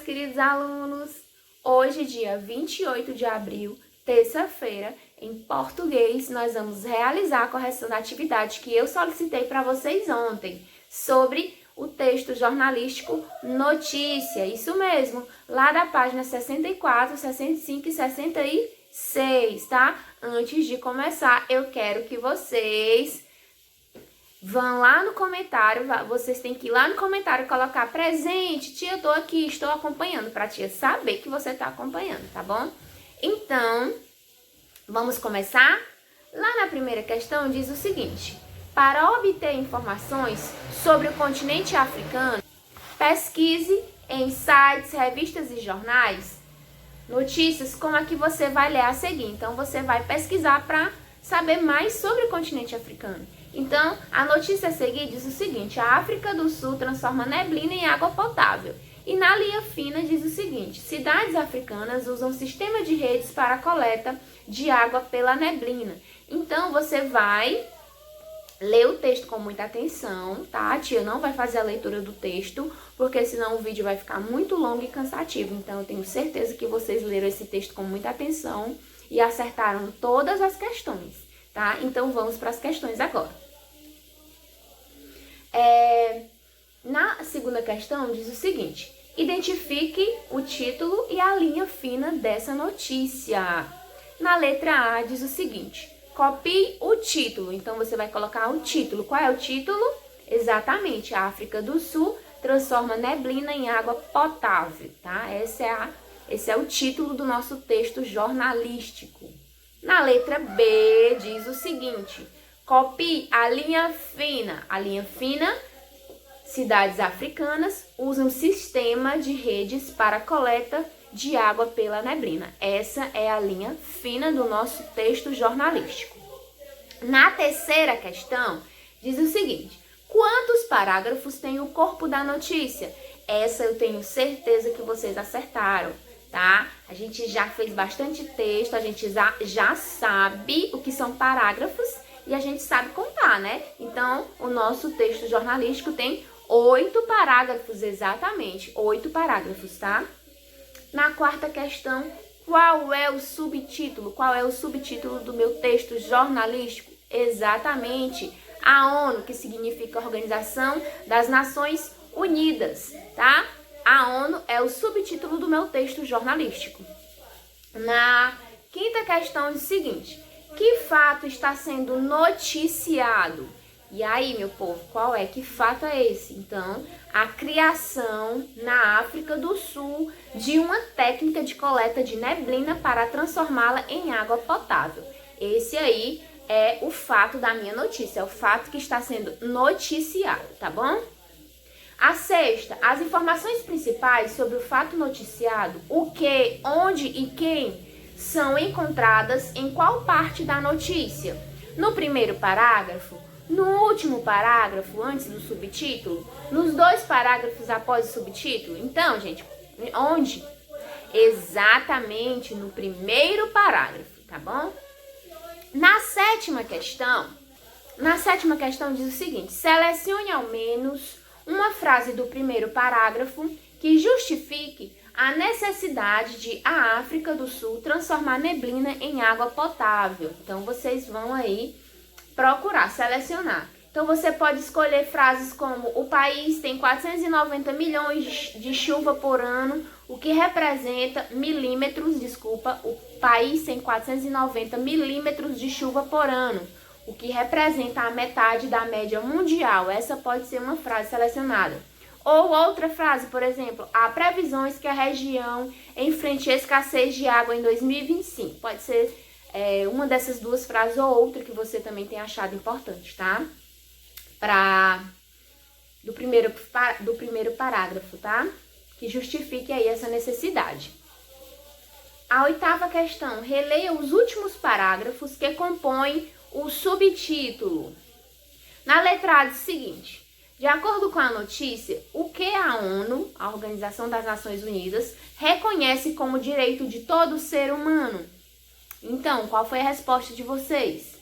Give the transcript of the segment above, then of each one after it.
queridos alunos! Hoje, dia 28 de abril, terça-feira, em português, nós vamos realizar a correção da atividade que eu solicitei para vocês ontem, sobre o texto jornalístico Notícia. Isso mesmo, lá da página 64, 65 e 66, tá? Antes de começar, eu quero que vocês vão lá no comentário, vocês têm que ir lá no comentário e colocar presente, tia, eu tô aqui, estou acompanhando, pra tia saber que você tá acompanhando, tá bom? Então, vamos começar? Lá na primeira questão diz o seguinte: para obter informações sobre o continente africano, pesquise em sites, revistas e jornais notícias como a que você vai ler a seguir. Então, você vai pesquisar para saber mais sobre o continente africano. Então, a notícia a seguir diz o seguinte: a África do Sul transforma neblina em água potável. E na linha fina diz o seguinte: cidades africanas usam sistema de redes para a coleta de água pela neblina. Então, você vai ler o texto com muita atenção, tá? A tia não vai fazer a leitura do texto, porque senão o vídeo vai ficar muito longo e cansativo. Então, eu tenho certeza que vocês leram esse texto com muita atenção e acertaram todas as questões, tá? Então, vamos para as questões agora. Na segunda questão, diz o seguinte: identifique o título e a linha fina dessa notícia. Na letra A, diz o seguinte: copie o título. Então, você vai colocar o título. Qual é o título? Exatamente, a África do Sul transforma neblina em água potável, tá? Esse é o título do nosso texto jornalístico. Na letra B, diz o seguinte: copie a linha fina. A linha fina, cidades africanas usam sistema de redes para coleta de água pela neblina. Essa é a linha fina do nosso texto jornalístico. Na terceira questão, diz o seguinte: quantos parágrafos tem o corpo da notícia? Essa eu tenho certeza que vocês acertaram, tá? A gente já fez bastante texto, a gente já sabe o que são parágrafos e a gente sabe contar, né? Então, o nosso texto jornalístico tem 8 parágrafos, exatamente, 8 parágrafos, tá? Na quarta questão, qual é o subtítulo? Qual é o subtítulo do meu texto jornalístico? Exatamente, a ONU, que significa Organização das Nações Unidas, tá? A ONU é o subtítulo do meu texto jornalístico. Na quinta questão diz o seguinte: que fato está sendo noticiado? E aí, meu povo, qual é? Que fato é esse? Então, a criação na África do Sul de uma técnica de coleta de neblina para transformá-la em água potável. Esse aí é o fato da minha notícia, é o fato que está sendo noticiado, tá bom? A sexta, as informações principais sobre o fato noticiado, o que, onde e quem, são encontradas em qual parte da notícia? No primeiro parágrafo, no último parágrafo, antes do subtítulo, nos 2 parágrafos após o subtítulo? Então, gente, onde? Exatamente no primeiro parágrafo, tá bom? Na sétima questão diz o seguinte: selecione ao menos uma frase do primeiro parágrafo que justifique a necessidade de a África do Sul transformar neblina em água potável. Então, vocês vão aí procurar, selecionar. Então, você pode escolher frases como: o país tem 490 milhões de chuva por ano, o que representa o país tem 490 milímetros de chuva por ano, o que representa a metade da média mundial. Essa pode ser uma frase selecionada. Ou outra frase, por exemplo: há previsões que a região enfrente escassez de água em 2025. Pode ser uma dessas 2 frases ou outra que você também tem achado importante, tá? Do primeiro parágrafo, tá? Que justifique aí essa necessidade. A oitava questão: releia os últimos parágrafos que compõem o subtítulo. Na letra A diz o seguinte: de acordo com a notícia, o que a ONU, a Organização das Nações Unidas, reconhece como direito de todo ser humano? Então, qual foi a resposta de vocês?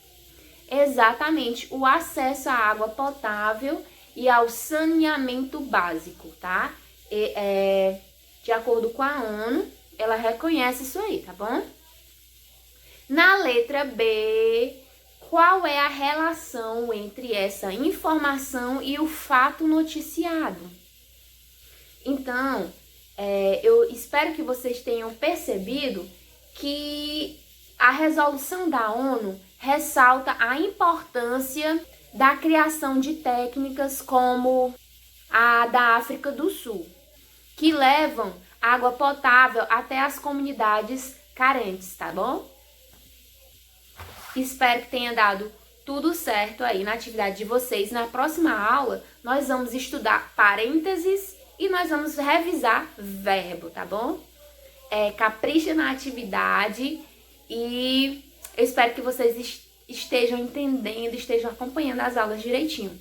Exatamente, o acesso à água potável e ao saneamento básico, tá? De acordo com a ONU, ela reconhece isso aí, tá bom? Na letra B, qual é a relação entre essa informação e o fato noticiado? Então, eu espero que vocês tenham percebido que a resolução da ONU ressalta a importância da criação de técnicas como a da África do Sul, que levam água potável até as comunidades carentes, tá bom? Espero que tenha dado tudo certo aí na atividade de vocês. Na próxima aula, nós vamos estudar parênteses e nós vamos revisar verbo, tá bom? Capricha na atividade e eu espero que vocês estejam entendendo, estejam acompanhando as aulas direitinho.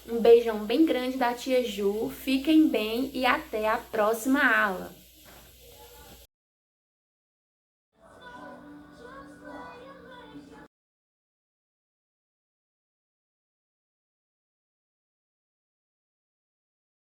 Um beijão bem grande da tia Ju, fiquem bem e até a próxima aula.